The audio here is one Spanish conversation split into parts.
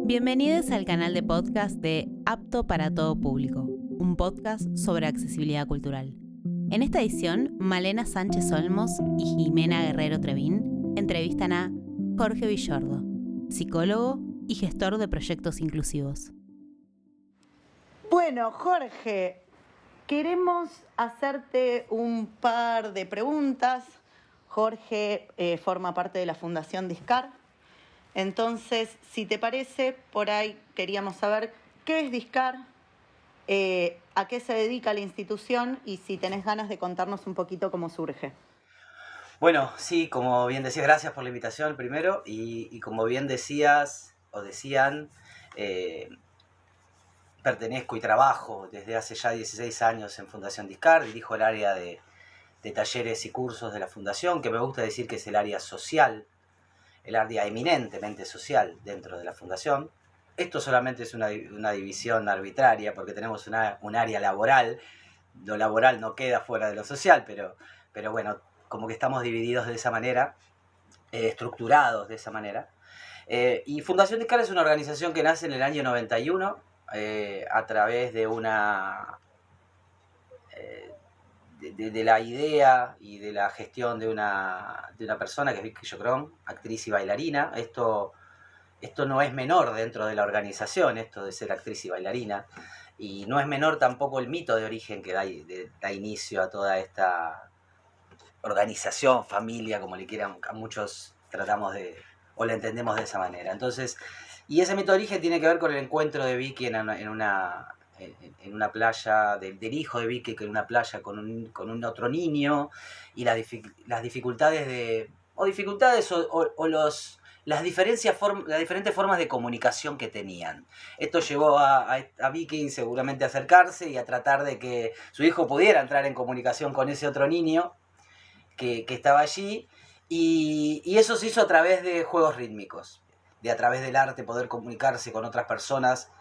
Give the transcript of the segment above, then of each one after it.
Bienvenidos al canal de podcast de Apto para todo público, un podcast sobre accesibilidad cultural. En esta edición, Malena Sánchez Olmos y Jimena Guerrero Trevín entrevistan a Jorge Villordo, psicólogo y gestor de proyectos inclusivos. Bueno, Jorge, queremos hacerte un par de preguntas. Jorge forma parte de la Fundación Discar. Entonces, si te parece, por ahí queríamos saber qué es Discar, a qué se dedica la institución y si tenés ganas de contarnos un poquito cómo surge. Bueno, sí, como bien decías, gracias por la invitación primero y como bien decías o decían, pertenezco y trabajo desde hace ya 16 años en Fundación Discar, dirijo el área de talleres y cursos de la Fundación, que me gusta decir que es el área social, el área eminentemente social dentro de la Fundación. Esto solamente es una división arbitraria porque tenemos un área laboral. Lo laboral no queda fuera de lo social, pero bueno, como que estamos divididos de esa manera, estructurados de esa manera. Y Fundación Discar es una organización que nace en el año 91 a través de de la idea y de la gestión de una persona que es Vicky Llocrón, actriz y bailarina. Esto no es menor dentro de la organización, esto de ser actriz y bailarina, y no es menor tampoco el mito de origen que da inicio a toda esta organización, familia, como le quieran, a muchos tratamos de, o la entendemos de esa manera. Entonces, y ese mito de origen tiene que ver con el encuentro de Vicky en una playa, del hijo de Vicky en una playa con un otro niño, y las dificultades las diferentes formas de comunicación que tenían. Esto llevó a Vicky seguramente a acercarse y a tratar de que su hijo pudiera entrar en comunicación con ese otro niño que estaba allí, y eso se hizo a través de juegos rítmicos, de a través del arte poder comunicarse con otras personas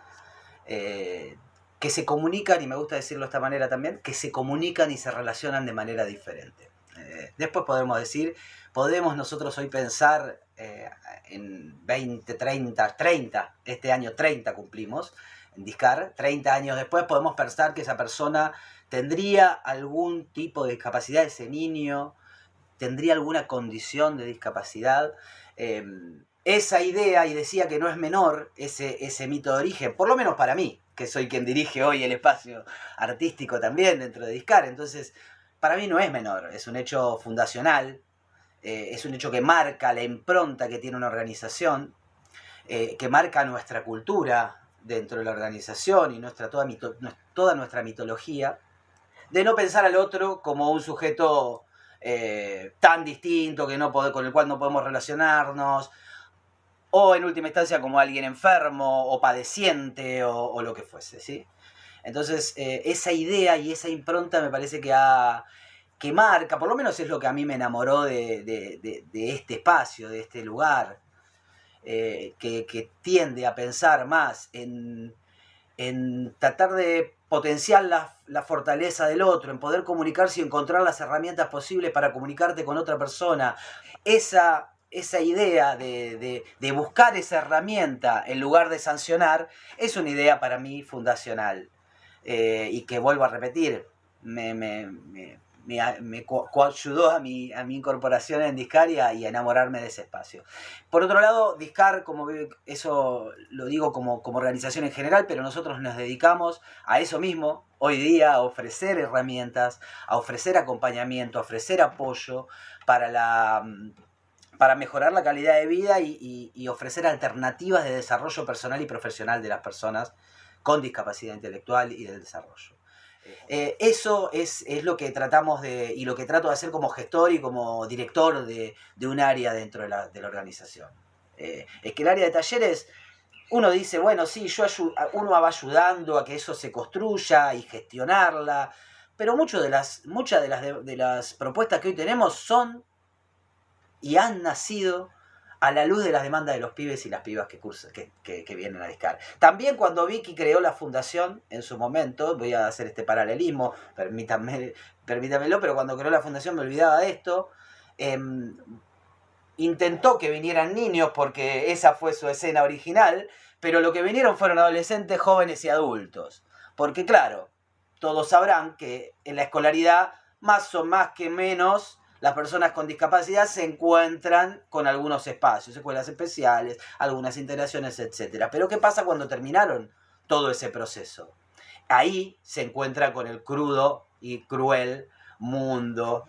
que se comunican, y me gusta decirlo de esta manera también, que se comunican y se relacionan de manera diferente. Después podemos nosotros hoy pensar en 20, 30, este año 30 cumplimos, en Discar, 30 años después podemos pensar que esa persona tendría algún tipo de discapacidad, ese niño tendría alguna condición de discapacidad. Esa idea, y decía que no es menor ese mito de origen, por lo menos para mí, que soy quien dirige hoy el espacio artístico también dentro de Discar. Entonces, para mí no es menor, es un hecho fundacional, es un hecho que marca la impronta que tiene una organización, que marca nuestra cultura dentro de la organización y toda nuestra mitología, de no pensar al otro como un sujeto tan distinto con el cual no podemos relacionarnos, o en última instancia como alguien enfermo o padeciente o lo que fuese, ¿sí? Entonces, esa idea y esa impronta me parece que marca, por lo menos es lo que a mí me enamoró de este espacio, de este lugar, que tiende a pensar más en tratar de potenciar la fortaleza del otro, en poder comunicarse y encontrar las herramientas posibles para comunicarte con otra persona. Esa idea de buscar esa herramienta en lugar de sancionar es una idea para mí fundacional, y que, vuelvo a repetir, me coayudó a mi incorporación en Discar y a enamorarme de ese espacio. Por otro lado, Discar, eso lo digo como organización en general, pero nosotros nos dedicamos a eso mismo hoy día, a ofrecer herramientas, a ofrecer acompañamiento, a ofrecer apoyo para mejorar la calidad de vida y ofrecer alternativas de desarrollo personal y profesional de las personas con discapacidad intelectual y del desarrollo. Eso es lo que tratamos y lo que trato de hacer como gestor y como director de un área dentro de la organización. Es que el área de talleres, uno dice, bueno, sí, uno va ayudando a que eso se construya y gestionarla, pero muchas de las propuestas que hoy tenemos son y han nacido a la luz de las demandas de los pibes y las pibas que vienen a Discar. También cuando Vicky creó la fundación en su momento, voy a hacer este paralelismo, permítamelo, pero cuando creó la fundación me olvidaba de esto, intentó que vinieran niños porque esa fue su escena original, pero lo que vinieron fueron adolescentes, jóvenes y adultos. Porque claro, todos sabrán que en la escolaridad, más o más que menos, las personas con discapacidad se encuentran con algunos espacios, escuelas especiales, algunas integraciones, etc. Pero ¿qué pasa cuando terminaron todo ese proceso? Ahí se encuentra con el crudo y cruel mundo,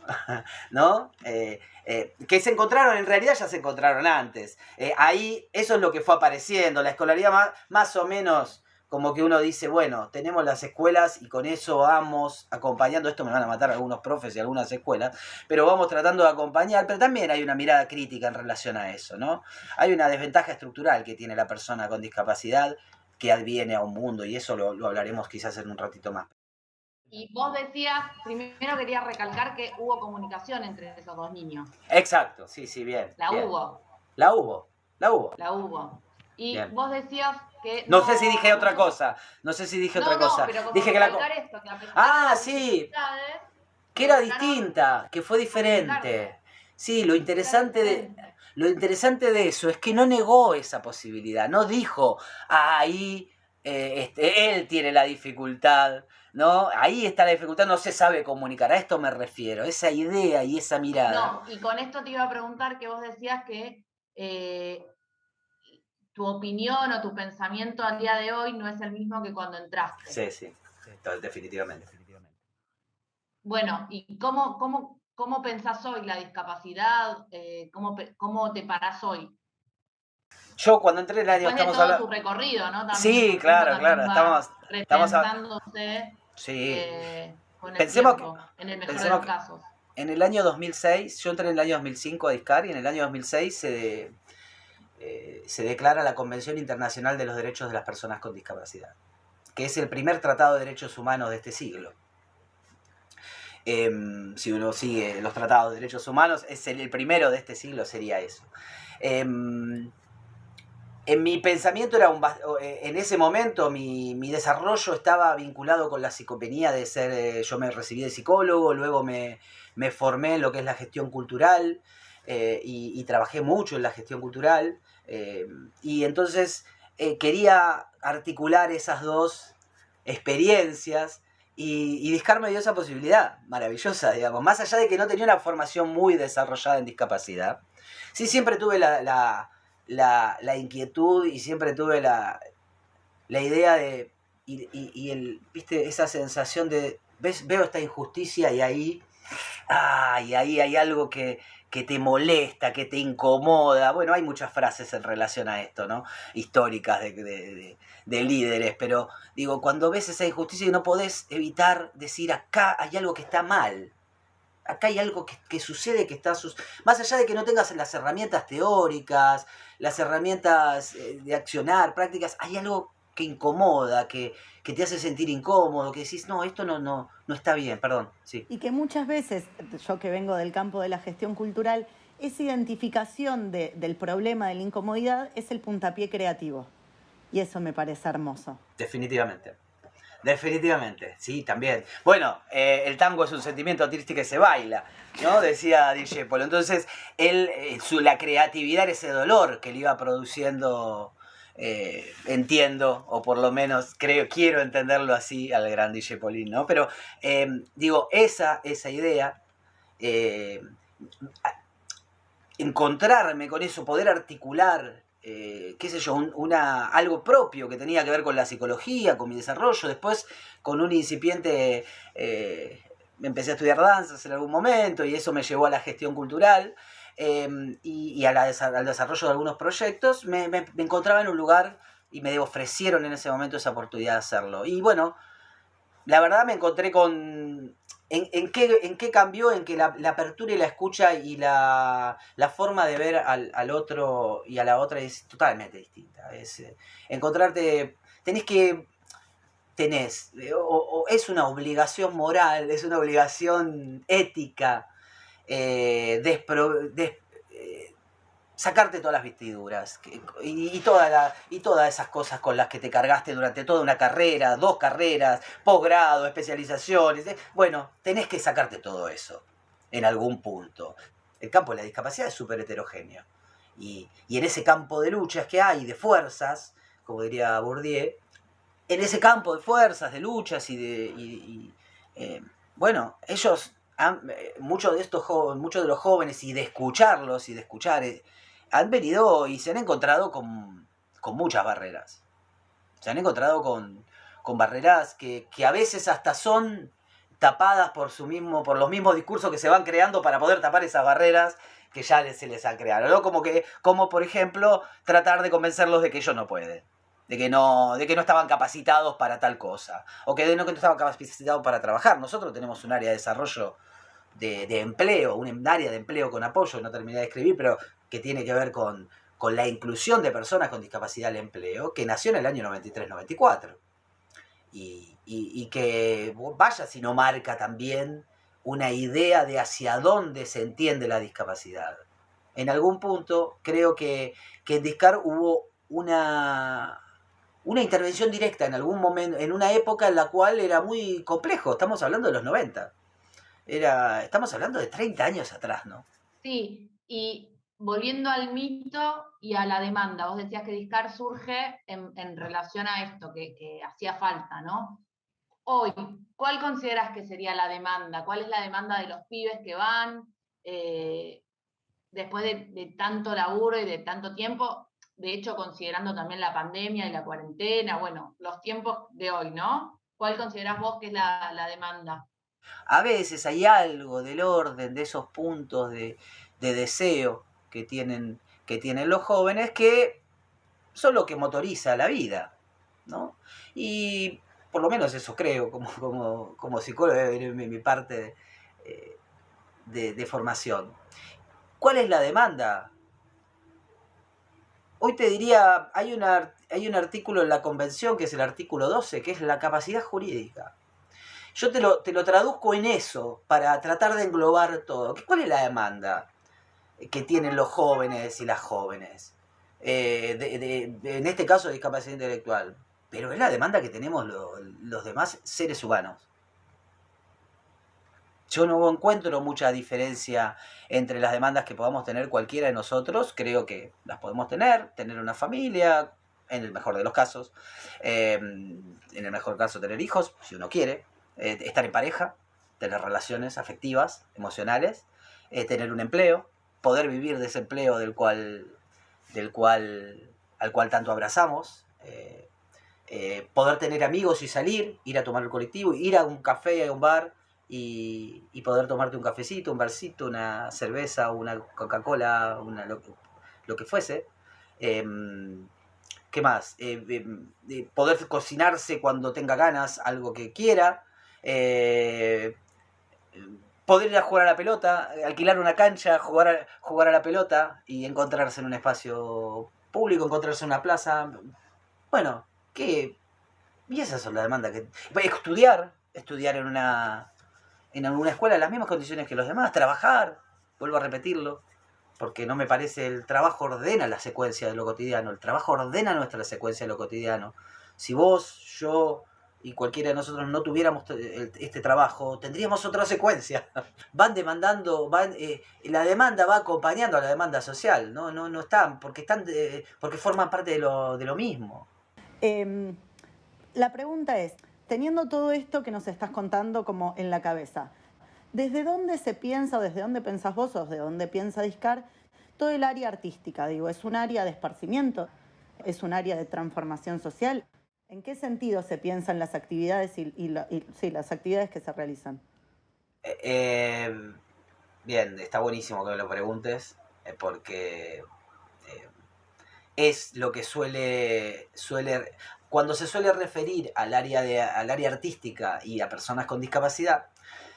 ¿no? Que se encontraron, en realidad ya se encontraron antes. Ahí eso es lo que fue apareciendo, la escolaridad más o menos como que uno dice, bueno, tenemos las escuelas y con eso vamos acompañando, esto me van a matar algunos profes y algunas escuelas, pero vamos tratando de acompañar, pero también hay una mirada crítica en relación a eso, ¿no? Hay una desventaja estructural que tiene la persona con discapacidad que adviene a un mundo, y eso lo hablaremos quizás en un ratito más. Y vos decías, primero quería recalcar que hubo comunicación entre esos dos niños. Exacto, sí, bien. La bien. hubo. La hubo. Y bien. vos decías que... No sé si dije otra cosa. Pero dije que esto, que a pesar de sí. Que era distinta, que fue diferente. Sí, lo interesante de eso es que no negó esa posibilidad. No dijo, ahí él tiene la dificultad, ¿no? Ahí está la dificultad, no se sabe comunicar. A esto me refiero, esa idea y esa mirada. No, y con esto te iba a preguntar que vos decías que tu opinión o tu pensamiento al día de hoy no es el mismo que cuando entraste. Sí, definitivamente. Bueno, ¿y cómo pensás hoy la discapacidad? ¿Cómo te parás hoy? Yo cuando entré en el año... Después de todo tu recorrido, ¿no? También, sí, claro. Estamos repensándose sí. con el Pensemos tiempo, en el mejor de los casos. En el año 2006, yo entré en el año 2005 a DISCAR, y en el año 2006 se declara la Convención Internacional de los Derechos de las Personas con Discapacidad, que es el primer tratado de derechos humanos de este siglo. Si uno sigue los tratados de derechos humanos, es el primero de este siglo, sería eso. En mi pensamiento en ese momento mi desarrollo estaba vinculado con la psicopenía de ser, yo me recibí de psicólogo, luego me formé en lo que es la gestión cultural, y trabajé mucho en la gestión cultural, y entonces quería articular esas dos experiencias, y DISCAR me dio esa posibilidad maravillosa, digamos, más allá de que no tenía una formación muy desarrollada en discapacidad. Sí, siempre tuve la inquietud y siempre tuve la idea de, ¿viste? Esa sensación de, veo esta injusticia y ahí hay algo que te molesta, que te incomoda. Bueno, hay muchas frases en relación a esto, ¿no? Históricas de líderes, pero digo, cuando ves esa injusticia y no podés evitar decir, acá hay algo que está mal. Acá hay algo que sucede, que está... Más allá de que no tengas las herramientas teóricas, las herramientas de accionar, prácticas, hay algo que incomoda, que te hace sentir incómodo, que decís, no, esto no está bien, perdón. Sí. Y que muchas veces, yo que vengo del campo de la gestión cultural, esa identificación del problema, de la incomodidad, es el puntapié creativo. Y eso me parece hermoso. Definitivamente, sí, también. Bueno, el tango es un sentimiento triste que se baila, ¿no? Decía Discepolo. Entonces, la creatividad era ese dolor que le iba produciendo, entiendo, o por lo menos quiero entenderlo así, al gran Discepolín, ¿no? Pero, digo, esa idea, encontrarme con eso, poder articular, qué sé yo, algo propio que tenía que ver con la psicología, con mi desarrollo. Después, con un incipiente, me empecé a estudiar danzas en algún momento, y eso me llevó a la gestión cultural, y al desarrollo de algunos proyectos. Me encontraba en un lugar y me ofrecieron en ese momento esa oportunidad de hacerlo. Y bueno, la verdad me encontré con... ¿En qué cambió? En que la apertura y la escucha y la forma de ver al otro y a la otra es totalmente distinta. Es encontrarte... es una obligación moral, es una obligación ética, sacarte todas las vestiduras y todas esas cosas con las que te cargaste durante toda una carrera, 2 carreras, posgrado, especializaciones. Bueno, tenés que sacarte todo eso en algún punto. El campo de la discapacidad es súper heterogéneo. Y en ese campo de luchas que hay, de fuerzas, como diría Bourdieu, en ese campo de fuerzas, de luchas bueno, ellos, muchos de los jóvenes, y de escucharlos y de escuchar, han venido y se han encontrado con muchas barreras. Se han encontrado con barreras que a veces hasta son tapadas por los mismos discursos que se van creando para poder tapar esas barreras que ya se les han creado, ¿no? Como por ejemplo, tratar de convencerlos de que ellos no pueden, de que no estaban capacitados para tal cosa, o que no estaban capacitados para trabajar. Nosotros tenemos un área de desarrollo de empleo, un área de empleo con apoyo, no terminé de escribir, pero que tiene que ver con la inclusión de personas con discapacidad al empleo, que nació en el año 93-94. Y que vaya si no marca también una idea de hacia dónde se entiende la discapacidad. En algún punto creo que en Discar hubo una intervención directa en algún momento, en una época en la cual era muy complejo. Estamos hablando de los 90. Estamos hablando de 30 años atrás, ¿no? Sí, y volviendo al mito y a la demanda, vos decías que Discar surge en relación a esto, que hacía falta, ¿no? Hoy, ¿cuál consideras que sería la demanda? ¿Cuál es la demanda de los pibes que van después de tanto laburo y de tanto tiempo? De hecho, considerando también la pandemia y la cuarentena, bueno, los tiempos de hoy, ¿no? ¿Cuál considerás vos que es la demanda? A veces hay algo del orden de esos puntos de deseo que tienen los jóvenes que son lo que motoriza la vida, ¿no? Y por lo menos eso creo, como psicólogo, en mi parte de formación. ¿Cuál es la demanda? Hoy te diría, hay un artículo en la Convención, que es el artículo 12, que es la capacidad jurídica. Yo te lo traduzco en eso, para tratar de englobar todo. ¿Cuál es la demanda que tienen los jóvenes y las jóvenes? En este caso, de discapacidad intelectual. Pero es la demanda que tenemos los demás seres humanos. Yo no encuentro mucha diferencia entre las demandas que podamos tener cualquiera de nosotros. Creo que las podemos tener una familia, en el mejor de los casos. En el mejor caso, tener hijos, si uno quiere. Estar en pareja, tener relaciones afectivas, emocionales. Tener un empleo, poder vivir de ese empleo al cual tanto abrazamos. Poder tener amigos y salir, ir a tomar el colectivo, ir a un café, a un bar, y poder tomarte un cafecito, un barcito, una cerveza, una Coca-Cola, lo que fuese. ¿Qué más? Poder cocinarse cuando tenga ganas, algo que quiera. Poder ir a jugar a la pelota, alquilar una cancha, jugar a la pelota y encontrarse en un espacio público, encontrarse en una plaza. Bueno, ¿qué? Y esas son las demandas que... Estudiar en alguna escuela en las mismas condiciones que los demás, trabajar, vuelvo a repetirlo, porque no me parece, el trabajo ordena la secuencia de lo cotidiano, el trabajo ordena nuestra secuencia de lo cotidiano. Si vos, yo y cualquiera de nosotros no tuviéramos este trabajo, tendríamos otra secuencia. Van demandando, la demanda va acompañando a la demanda social, no están, porque forman parte de lo mismo. La pregunta es, teniendo todo esto que nos estás contando como en la cabeza, ¿desde dónde se piensa o desde dónde pensás vos o desde dónde piensa Discar todo el área artística? Digo, ¿es un área de esparcimiento? ¿Es un área de transformación social? ¿En qué sentido se piensan las actividades sí, las actividades que se realizan? Bien, está buenísimo que me lo preguntes, porque es lo que suele cuando se suele referir al área artística y a personas con discapacidad,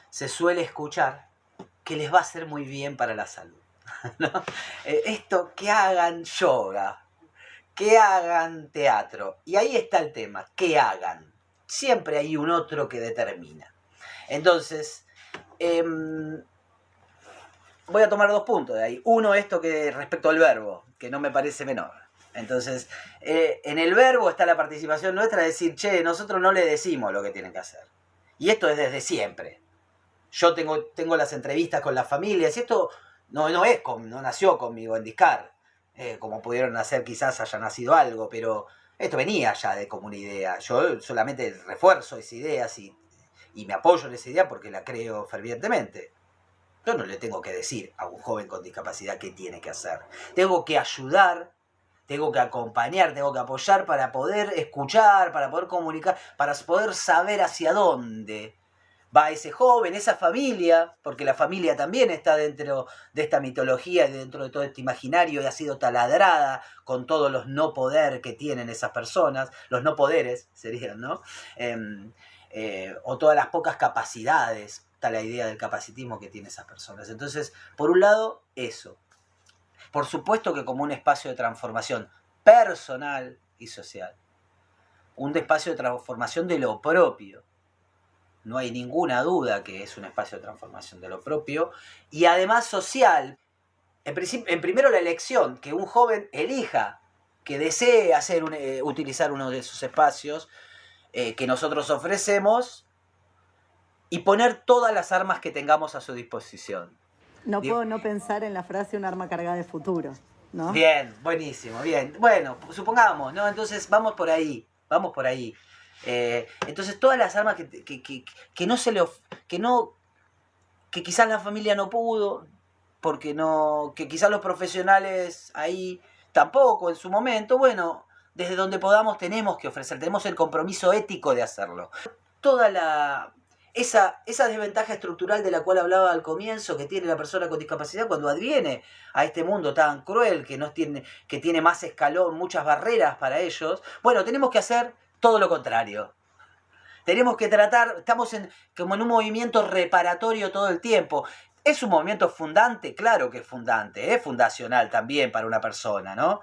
se suele escuchar que les va a hacer muy bien para la salud, ¿no? Esto, que hagan yoga, que hagan teatro. Y ahí está el tema, que hagan. Siempre hay un otro que determina. Entonces, voy a tomar 2 puntos de ahí. Uno, esto que respecto al verbo, que no me parece menor. Entonces, en el verbo está la participación nuestra de decir, che, nosotros no le decimos lo que tienen que hacer. Y esto es desde siempre. Yo tengo las entrevistas con las familias, y esto no nació conmigo en Discar, como pudieron nacer, quizás haya nacido algo, pero esto venía ya de como una idea. Yo solamente refuerzo esa idea y me apoyo en esa idea porque la creo fervientemente. Yo no le tengo que decir a un joven con discapacidad qué tiene que hacer. Tengo que ayudar, tengo que acompañar, tengo que apoyar para poder escuchar, para poder comunicar, para poder saber hacia dónde va ese joven, esa familia, porque la familia también está dentro de esta mitología y dentro de todo este imaginario y ha sido taladrada con todos los no poder que tienen esas personas, los no poderes serían, ¿no? O todas las pocas capacidades, está la idea del capacitismo que tienen esas personas. Entonces, por un lado, eso. Por supuesto que como un espacio de transformación personal y social. Un espacio de transformación de lo propio. No hay ninguna duda que es un espacio de transformación de lo propio. Y además social. En primero la elección, que un joven elija, que desee utilizar uno de esos espacios que nosotros ofrecemos y poner todas las armas que tengamos a su disposición. No puedo no pensar en la frase un arma cargada de futuro, ¿no? Bien, buenísimo, bien. Bueno, supongamos, ¿no? Entonces vamos por ahí. Entonces todas las armas que no se le que quizás la familia no pudo, que quizás los profesionales ahí tampoco en su momento, bueno, desde donde podamos tenemos que ofrecer, tenemos el compromiso ético de hacerlo. Esa desventaja estructural de la cual hablaba al comienzo, que tiene la persona con discapacidad cuando adviene a este mundo tan cruel, que tiene más escalón, muchas barreras para ellos, bueno, tenemos que hacer todo lo contrario. Tenemos que estamos como en un movimiento reparatorio todo el tiempo. ¿Es un movimiento fundante? Claro que es fundante, es fundacional también para una persona, ¿no?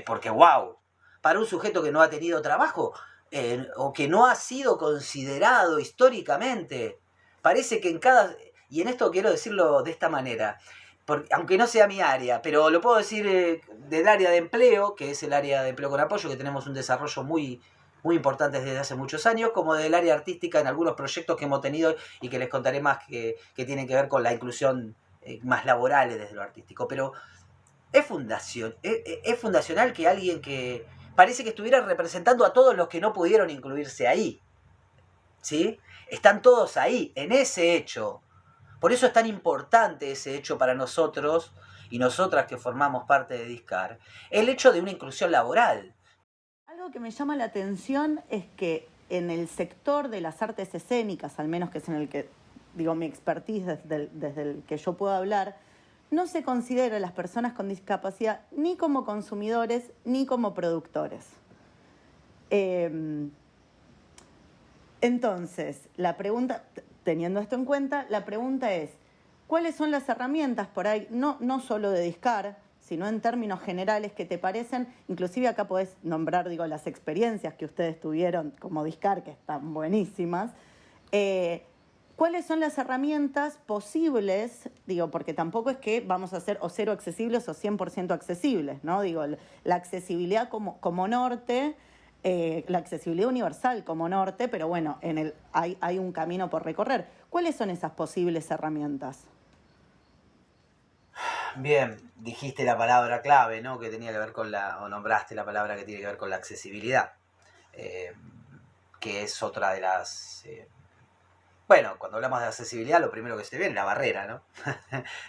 Porque, wow, para un sujeto que no ha tenido trabajo, o que no ha sido considerado históricamente, parece que y en esto quiero decirlo de esta manera, aunque no sea mi área, pero lo puedo decir del área de empleo, que es el área de empleo con apoyo, que tenemos un desarrollo muy importante desde hace muchos años, como del área artística en algunos proyectos que hemos tenido y que les contaré más que tienen que ver con la inclusión más laboral desde lo artístico. Pero es fundacional que alguien que parece que estuviera representando a todos los que no pudieron incluirse ahí, ¿sí? Están todos ahí, en ese hecho. Por eso es tan importante ese hecho para nosotros y nosotras que formamos parte de Discar, el hecho de una inclusión laboral. Algo que me llama la atención es que en el sector de las artes escénicas, al menos que es en el que, digo, mi expertise desde el que yo puedo hablar, no se considera a las personas con discapacidad ni como consumidores ni como productores. Entonces, la pregunta, teniendo esto en cuenta, la pregunta es, ¿cuáles son las herramientas por ahí, no solo de Discar, sino en términos generales que te parecen? Inclusive acá podés nombrar, digo, las experiencias que ustedes tuvieron como Discar, que están buenísimas. ¿Cuáles son las herramientas posibles? Digo, porque tampoco es que vamos a ser o cero accesibles o 100% accesibles, ¿no? Digo, la accesibilidad como norte, la accesibilidad universal como norte, pero bueno, hay un camino por recorrer. ¿Cuáles son esas posibles herramientas? Bien, dijiste la palabra clave, ¿no? Que tenía que ver o nombraste la palabra que tiene que ver con la accesibilidad, que es otra de las... Bueno, cuando hablamos de accesibilidad, lo primero que se ve es la barrera, ¿no?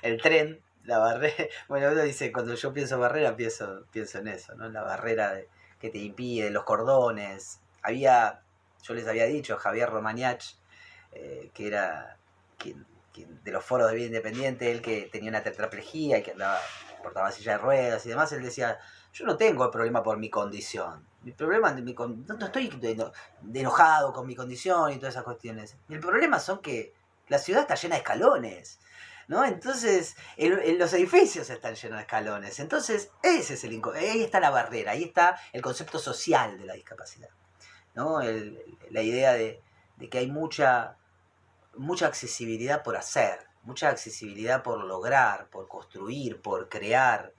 El tren, la barrera... Bueno, uno dice, cuando yo pienso barrera, pienso en eso, ¿no? La barrera que te impide, los cordones. Yo les había dicho, Javier Romaniach, que era quien de los foros de vida independiente, él que tenía una tetraplegia y que portaba silla de ruedas y demás, él decía, yo no tengo el problema por mi condición. Mi problema, no estoy enojado con mi condición y todas esas cuestiones. El problema son que la ciudad está llena de escalones, ¿no? Entonces, los edificios están llenos de escalones. Entonces, ahí está la barrera, ahí está el concepto social de la discapacidad, ¿no? La idea de que hay mucha accesibilidad por hacer, mucha accesibilidad por lograr, por construir, por crear,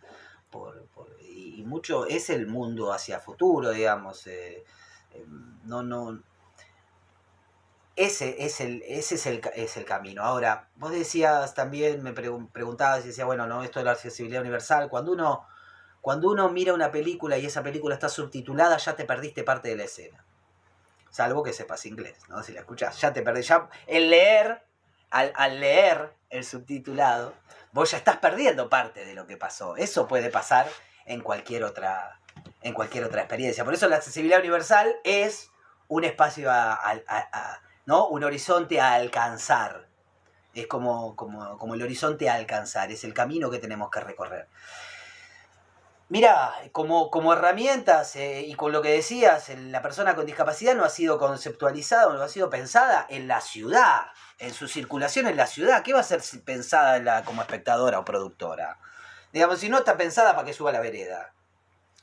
y mucho es el mundo hacia futuro, digamos. ese es el camino. Ahora, vos decías también, me preguntabas y decías, bueno, no, esto de la accesibilidad universal, cuando uno mira una película y esa película está subtitulada, ya te perdiste parte de la escena. Salvo que sepas inglés, ¿no? Si la escuchás, ya te perdés. Ya el leer, al leer el subtitulado, vos ya estás perdiendo parte de lo que pasó. Eso puede pasar en cualquier otra experiencia. Por eso la accesibilidad universal es un espacio ¿no? Un horizonte a alcanzar. Es como el horizonte a alcanzar, es el camino que tenemos que recorrer. Mira, como herramientas, y con lo que decías, la persona con discapacidad no ha sido conceptualizada, no ha sido pensada en la ciudad, en su circulación en la ciudad. ¿Qué va a ser pensada como espectadora o productora? Digamos, si no está pensada para que suba a la vereda,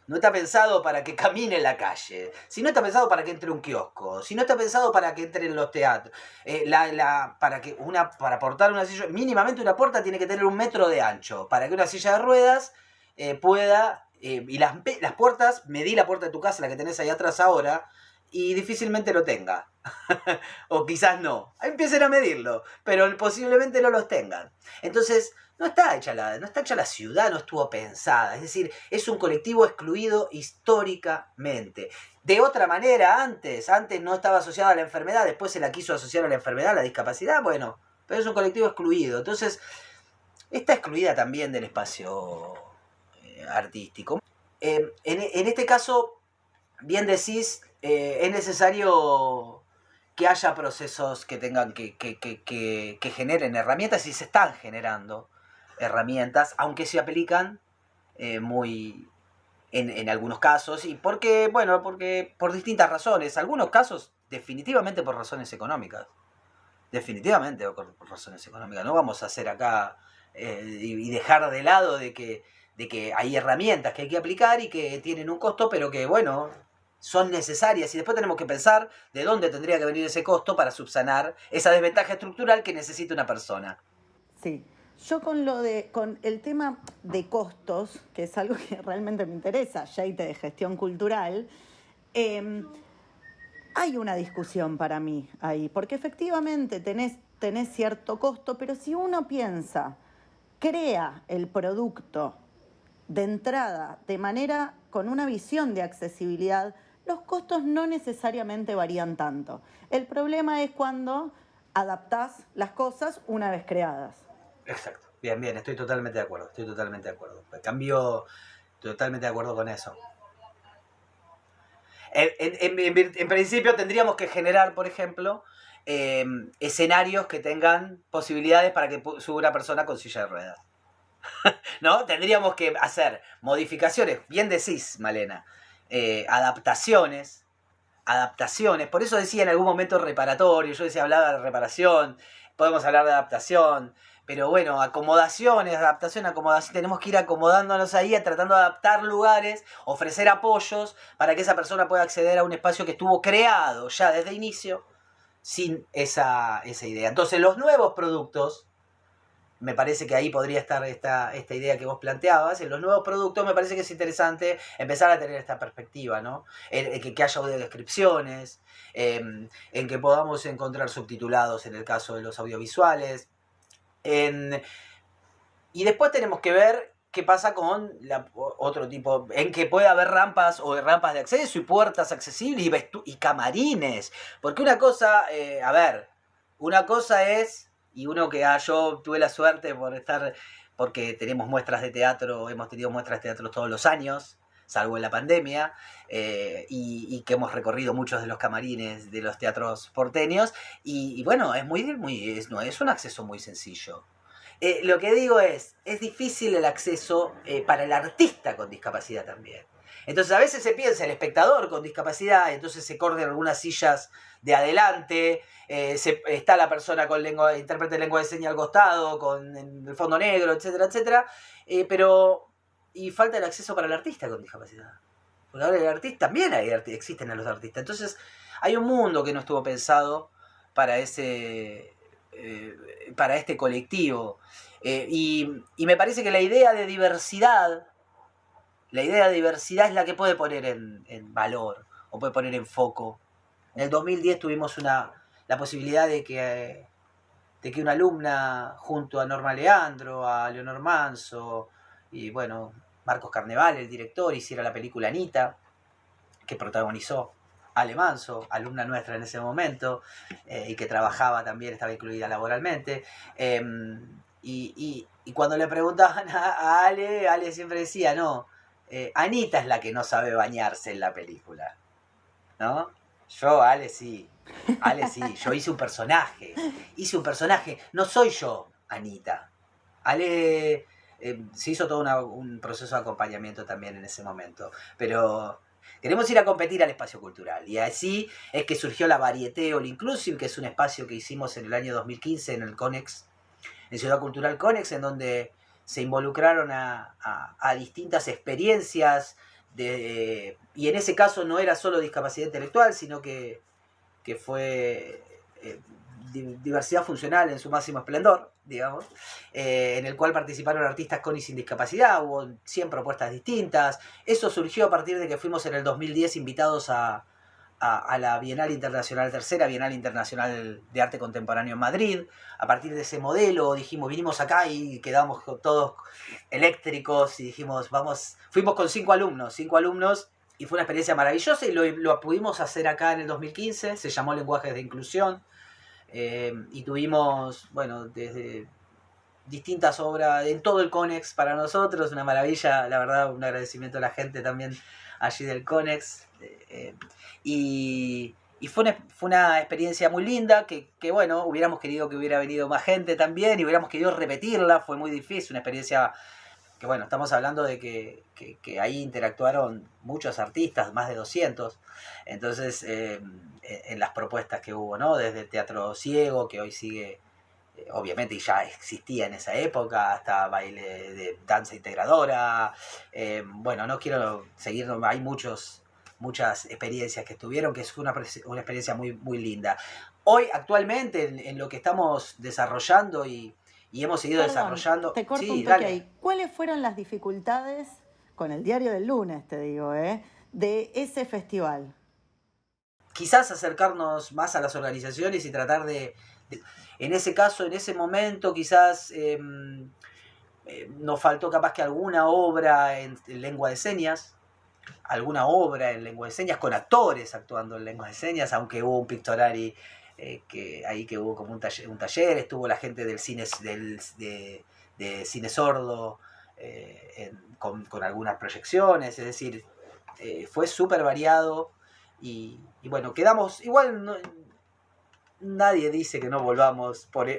no está pensado para que camine en la calle, si no está pensado para que entre un kiosco, si no está pensado para que entre en los teatros, para portar una silla, mínimamente una puerta tiene que tener 1 metro de ancho, para que una silla de ruedas pueda, y las puertas, medí la puerta de tu casa, la que tenés ahí atrás ahora, y difícilmente lo tenga. O quizás no. Empiecen a medirlo, pero posiblemente no los tengan. Entonces, no está hecha la ciudad, no estuvo pensada. Es decir, es un colectivo excluido históricamente. De otra manera, antes no estaba asociada a la enfermedad, después se la quiso asociar a la enfermedad, a la discapacidad, bueno, pero es un colectivo excluido. Entonces, está excluida también del espacio artístico. En este caso, bien decís, es necesario que haya procesos que tengan que generen herramientas, y se están generando herramientas, aunque se aplican muy en algunos casos, y porque por distintas razones, algunos casos definitivamente por razones económicas, definitivamente por razones económicas. No vamos a hacer acá y dejar de lado de que hay herramientas que hay que aplicar y que tienen un costo, pero que bueno, son necesarias, y después tenemos que pensar de dónde tendría que venir ese costo para subsanar esa desventaja estructural que necesita una persona. Sí, yo con el tema de costos, que es algo que realmente me interesa, Yeite, de gestión cultural, hay una discusión para mí ahí, porque efectivamente tenés cierto costo, pero si uno piensa, crea el producto de entrada de manera con una visión de accesibilidad, los costos no necesariamente varían tanto. El problema es cuando adaptás las cosas una vez creadas. Exacto. Bien, estoy totalmente de acuerdo. Cambio, totalmente de acuerdo con eso. En principio tendríamos que generar, por ejemplo, escenarios que tengan posibilidades para que suba una persona con silla de ruedas. ¿No? Tendríamos que hacer modificaciones, bien decís, Malena, adaptaciones, por eso decía en algún momento reparatorio, yo decía, hablaba de reparación, podemos hablar de adaptación, pero bueno, acomodación, tenemos que ir acomodándonos ahí, tratando de adaptar lugares, ofrecer apoyos para que esa persona pueda acceder a un espacio que estuvo creado ya desde inicio sin esa idea. Entonces los nuevos productos, me parece que ahí podría estar esta idea que vos planteabas. En los nuevos productos me parece que es interesante empezar a tener esta perspectiva, ¿no? Que haya audiodescripciones, en que podamos encontrar subtitulados en el caso de los audiovisuales. Y después tenemos que ver qué pasa con otro tipo, en que puede haber rampas de acceso y puertas accesibles y camarines. Porque una cosa es... Y yo tuve la suerte porque tenemos muestras de teatro, hemos tenido muestras de teatro todos los años, salvo en la pandemia, y que hemos recorrido muchos de los camarines de los teatros porteños, y bueno, es un acceso muy sencillo. Lo que digo es difícil el acceso para el artista con discapacidad también. Entonces a veces se piensa el espectador con discapacidad, entonces se corren algunas sillas de adelante, está la persona con intérprete de lengua de señas al costado, con el fondo negro, etcétera, etcétera, y falta el acceso para el artista con discapacidad. Porque ahora el artista también existen los artistas. Entonces hay un mundo que no estuvo pensado para este colectivo. Y me parece que la idea de diversidad es la que puede poner en valor o puede poner en foco. En el 2010 tuvimos la posibilidad de que una alumna, junto a Norma Leandro, a Leonor Manso y bueno, Marcos Carnevale, el director, hiciera la película Anita, que protagonizó Ale Manso, alumna nuestra en ese momento, y que trabajaba también, estaba incluida laboralmente. Y cuando le preguntaban a Ale, Ale siempre decía, no, Anita es la que no sabe bañarse en la película, ¿no? Yo, Ale sí, yo hice un personaje, no soy yo, Anita. Ale se hizo todo un proceso de acompañamiento también en ese momento, pero queremos ir a competir al espacio cultural, y así es que surgió la Varieté All Inclusive, que es un espacio que hicimos en el año 2015 en el Conex, en Ciudad Cultural Conex, en donde se involucraron a distintas experiencias, y en ese caso no era solo discapacidad intelectual, sino que fue diversidad funcional en su máximo esplendor, digamos, en el cual participaron artistas con y sin discapacidad, hubo 100 propuestas distintas. Eso surgió a partir de que fuimos en el 2010 invitados a la Bienal Internacional, tercera Bienal Internacional de Arte Contemporáneo en Madrid. A partir de ese modelo dijimos, vinimos acá y quedamos todos eléctricos y dijimos, fuimos con 5 alumnos, y fue una experiencia maravillosa, y lo pudimos hacer acá en el 2015, se llamó Lenguajes de Inclusión, y tuvimos, bueno, desde distintas obras en todo el Conex para nosotros, una maravilla, la verdad, un agradecimiento a la gente también allí del Conex, y fue una experiencia muy linda, que bueno, hubiéramos querido que hubiera venido más gente también, y hubiéramos querido repetirla, fue muy difícil, una experiencia que bueno, estamos hablando de que ahí interactuaron muchos artistas, más de 200, entonces en las propuestas que hubo, ¿no? Desde el teatro ciego, que hoy sigue, obviamente, y ya existía en esa época, hasta baile de danza integradora, bueno, no quiero seguir, hay muchas experiencias que estuvieron, que fue una experiencia muy, muy linda. Hoy, actualmente, en lo que estamos desarrollando y hemos seguido desarrollando... Te corto sí, un toque dale. ahí. ¿Cuáles fueron las dificultades, con el diario del lunes, te digo, de ese festival? Quizás acercarnos más a las organizaciones y tratar de en ese caso, en ese momento, quizás nos faltó capaz que alguna obra en lengua de señas, con actores actuando en lengua de señas, aunque hubo un pictorial que hubo como un taller, estuvo la gente del cine de cine sordo con algunas proyecciones, es decir, fue súper variado y bueno, quedamos, igual nadie dice que no volvamos por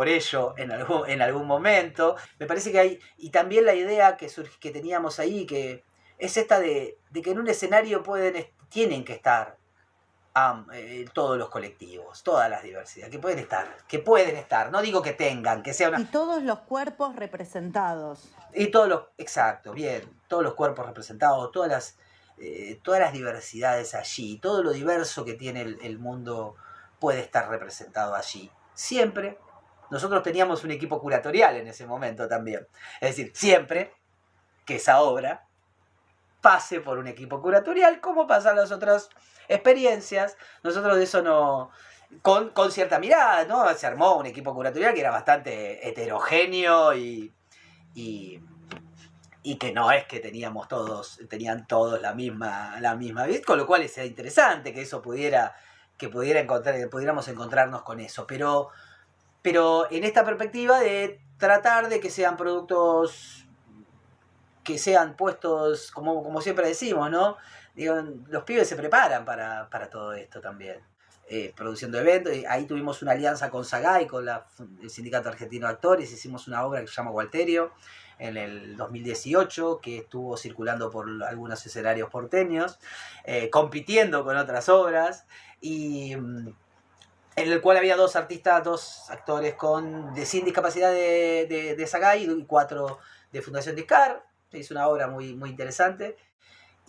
ello en algún momento. Me parece que hay, y también la idea que teníamos ahí, que es esta de que en un escenario tienen que estar todos los colectivos, todas las diversidades, que pueden estar, no digo que tengan, que sea una... Y todos los cuerpos representados. Y exacto, bien, todos los cuerpos representados, todas las diversidades allí, todo lo diverso que tiene el mundo puede estar representado allí. Siempre, nosotros teníamos un equipo curatorial en ese momento también, es decir, siempre que esa obra pase por un equipo curatorial, como pasan las otras experiencias, nosotros de eso no... Con cierta mirada, ¿no? Se armó un equipo curatorial que era bastante heterogéneo y que no es que tenían todos la misma vista, con lo cual es interesante que eso pudiéramos encontrarnos con eso, pero en esta perspectiva de tratar de que sean productos que sean puestos, como siempre decimos, ¿no? Digo, los pibes se preparan para todo esto también. Produciendo eventos, y ahí tuvimos una alianza con SAGAI, con el Sindicato Argentino de Actores, hicimos una obra que se llama Walterio en el 2018, que estuvo circulando por algunos escenarios porteños, compitiendo con otras obras, y en el cual había dos actores sin discapacidad de SAGAI y 4 de Fundación Discar. Se hizo una obra muy, muy interesante.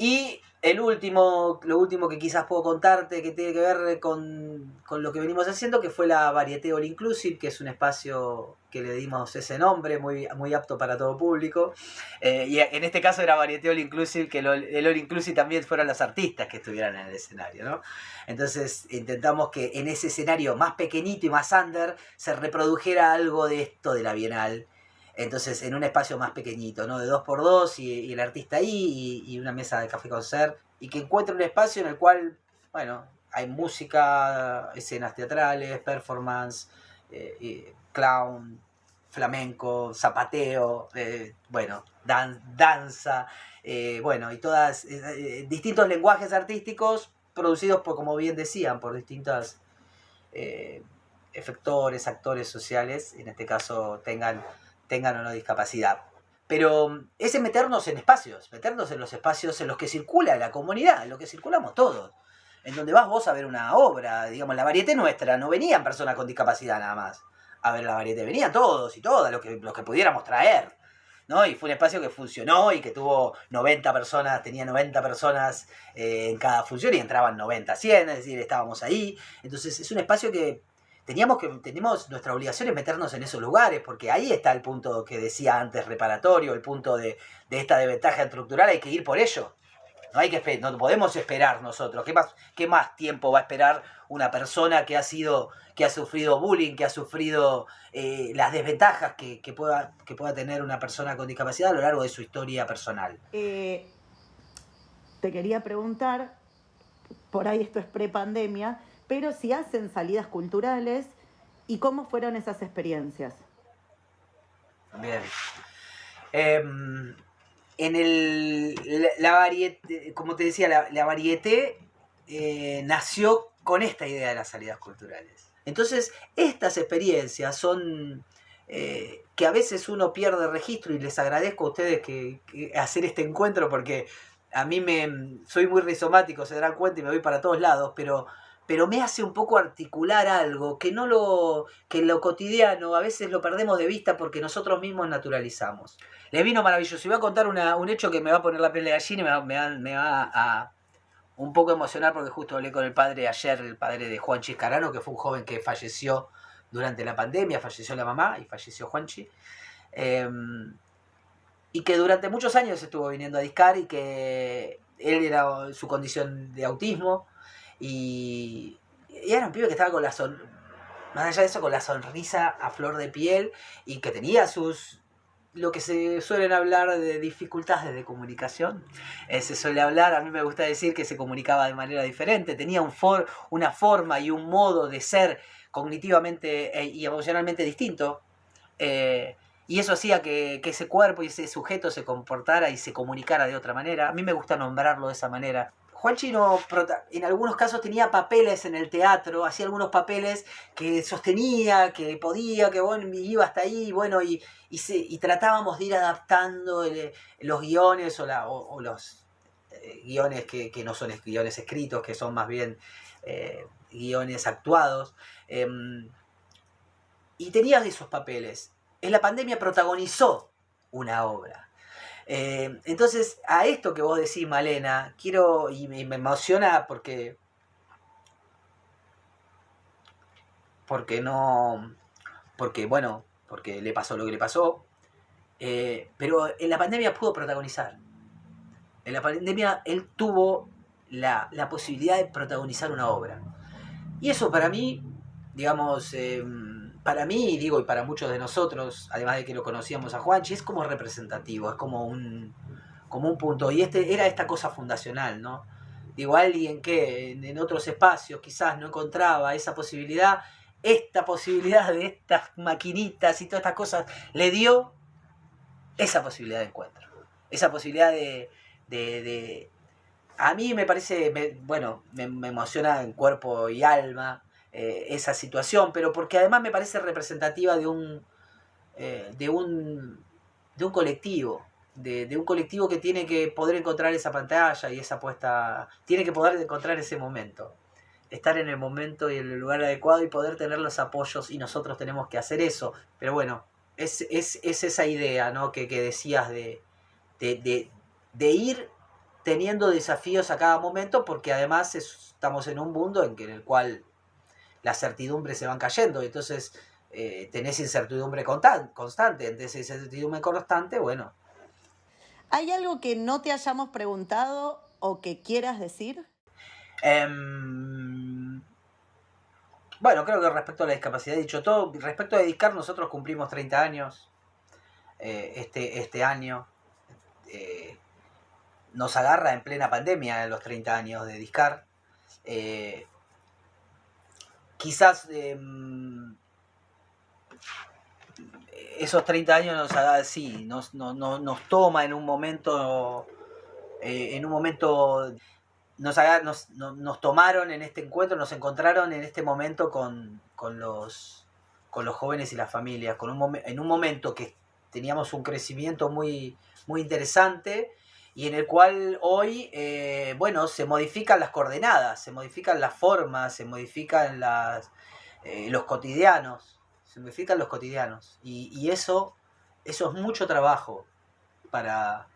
Y lo último que quizás puedo contarte, que tiene que ver con lo que venimos haciendo, que fue la Varieté All Inclusive, que es un espacio que le dimos ese nombre, muy, muy apto para todo público. Y en este caso era Varieté All Inclusive, que el All Inclusive también fueran los artistas que estuvieran en el escenario, ¿no? Entonces intentamos que en ese escenario más pequeñito y más under se reprodujera algo de esto de la Bienal. Entonces, en un espacio más pequeñito, ¿no? De 2x2 y el artista ahí y una mesa de café concert. Y que encuentre un espacio en el cual, bueno, hay música, escenas teatrales, performance, clown, flamenco, zapateo, bueno, danza, bueno, y todas distintos lenguajes artísticos producidos por, como bien decían, por distintos efectores, actores sociales, en este caso tengan o no discapacidad. Pero es meternos en los espacios en los que circula la comunidad, en los que circulamos todos. En donde vas vos a ver una obra, digamos, la Varieté nuestra, no venían personas con discapacidad nada más a ver la Varieté, venían todos y todas los que pudiéramos traer, ¿no? Y fue un espacio que funcionó y que tuvo 90 personas, tenía 90 personas en cada función y entraban 90, 100, es decir, estábamos ahí. Entonces es un espacio que tenemos nuestra obligación es meternos en esos lugares, porque ahí está el punto que decía antes reparatorio, el punto de esta desventaja estructural, hay que ir por ello. No podemos esperar nosotros. ¿Qué más tiempo va a esperar una persona que ha sufrido bullying, que ha sufrido las desventajas que pueda tener una persona con discapacidad a lo largo de su historia personal? Te quería preguntar, por ahí esto es prepandemia, pero si hacen salidas culturales y cómo fueron esas experiencias. Bien. La Varieté, como te decía, la Varieté nació con esta idea de las salidas culturales. Entonces, estas experiencias son que a veces uno pierde registro, y les agradezco a ustedes que hacer este encuentro, porque a mí soy muy rizomático, se darán cuenta, y me voy para todos lados, pero me hace un poco articular algo que en lo cotidiano a veces lo perdemos de vista porque nosotros mismos naturalizamos. Les vino maravilloso. Y voy a contar un hecho que me va a poner la piel de gallina y me va a un poco emocionar, porque justo hablé con el padre ayer, el padre de Juanchi Escarano, que fue un joven que falleció durante la pandemia, falleció la mamá y falleció Juanchi. Y que durante muchos años estuvo viniendo a Discar, y que él era su condición de autismo. Y era un pibe que estaba más allá de eso, con la sonrisa a flor de piel, y que tenía lo que se suelen hablar de dificultades de comunicación. Se suele hablar, a mí me gusta decir que se comunicaba de manera diferente, tenía una forma y un modo de ser cognitivamente y emocionalmente distinto. Y eso hacía que ese cuerpo y ese sujeto se comportara y se comunicara de otra manera. A mí me gusta nombrarlo de esa manera. Juanchi en algunos casos tenía papeles en el teatro, hacía algunos papeles que sostenía, que podía, que bueno, iba hasta ahí, bueno, y tratábamos de ir adaptando los guiones o los guiones que no son guiones escritos, que son más bien guiones actuados. Y tenía esos papeles. En la pandemia protagonizó una obra. Entonces, a esto que vos decís, Malena, y me emociona porque le pasó lo que le pasó, pero en la pandemia pudo protagonizar. En la pandemia él tuvo la posibilidad de protagonizar una obra. Y eso para mí, digamos, para mí, y para muchos de nosotros, además de que lo conocíamos a Juanchi, es como representativo, es como un punto. Y era esta cosa fundacional, ¿no? Digo, alguien que en otros espacios quizás no encontraba esa posibilidad, esta posibilidad de estas maquinitas y todas estas cosas, le dio esa posibilidad de encuentro. Esa posibilidad de a mí me parece, me emociona en cuerpo y alma esa situación, pero porque además me parece representativa de un colectivo, de un colectivo que tiene que poder encontrar esa pantalla y esa puesta, tiene que poder encontrar ese momento, estar en el momento y en el lugar adecuado y poder tener los apoyos, y nosotros tenemos que hacer eso. Pero bueno, es esa idea, ¿no? que decías de ir teniendo desafíos a cada momento, porque además estamos en un mundo en el cual las certidumbres se van cayendo, entonces tenés incertidumbre constante, entonces esa incertidumbre constante, bueno. ¿Hay algo que no te hayamos preguntado o que quieras decir? Bueno, creo que respecto a la discapacidad he dicho todo. Respecto a Discar, nosotros cumplimos 30 años este año. Nos agarra en plena pandemia los 30 años de Discar. Quizás esos 30 años nos toma en un momento, nos tomaron en este encuentro, nos encontraron en este momento con los jóvenes y las familias, en un momento que teníamos un crecimiento muy, muy interesante y en el cual hoy, se modifican las coordenadas, se modifican las formas, se modifican los cotidianos, y eso es mucho trabajo para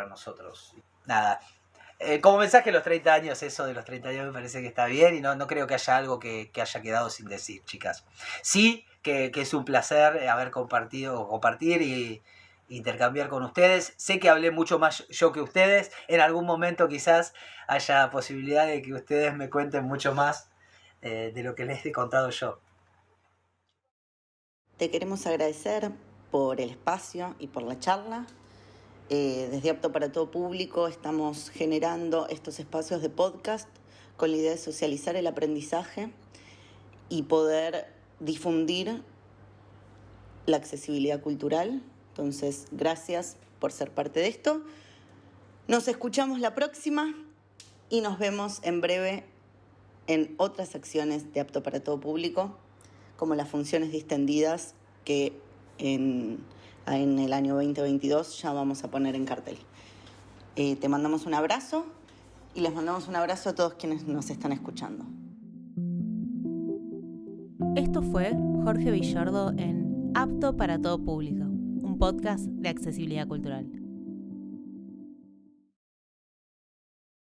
nosotros. Nada. Como mensaje los 30 años, eso de los 30 años me parece que está bien y no creo que haya algo que haya quedado sin decir, chicas. Sí, que es un placer haber compartir y intercambiar con ustedes. Sé que hablé mucho más yo que ustedes. En algún momento quizás haya posibilidad de que ustedes me cuenten mucho más de lo que les he contado yo. Te queremos agradecer por el espacio y por la charla. Desde Apto para Todo Público estamos generando estos espacios de podcast con la idea de socializar el aprendizaje y poder difundir la accesibilidad cultural. Entonces, gracias por ser parte de esto. Nos escuchamos la próxima y nos vemos en breve en otras acciones de Apto para Todo Público, como las funciones distendidas que en el año 2022 ya vamos a poner en cartel. Te mandamos un abrazo y les mandamos un abrazo a todos quienes nos están escuchando. Esto fue Jorge Villordo en Apto para Todo Público, un podcast de accesibilidad cultural.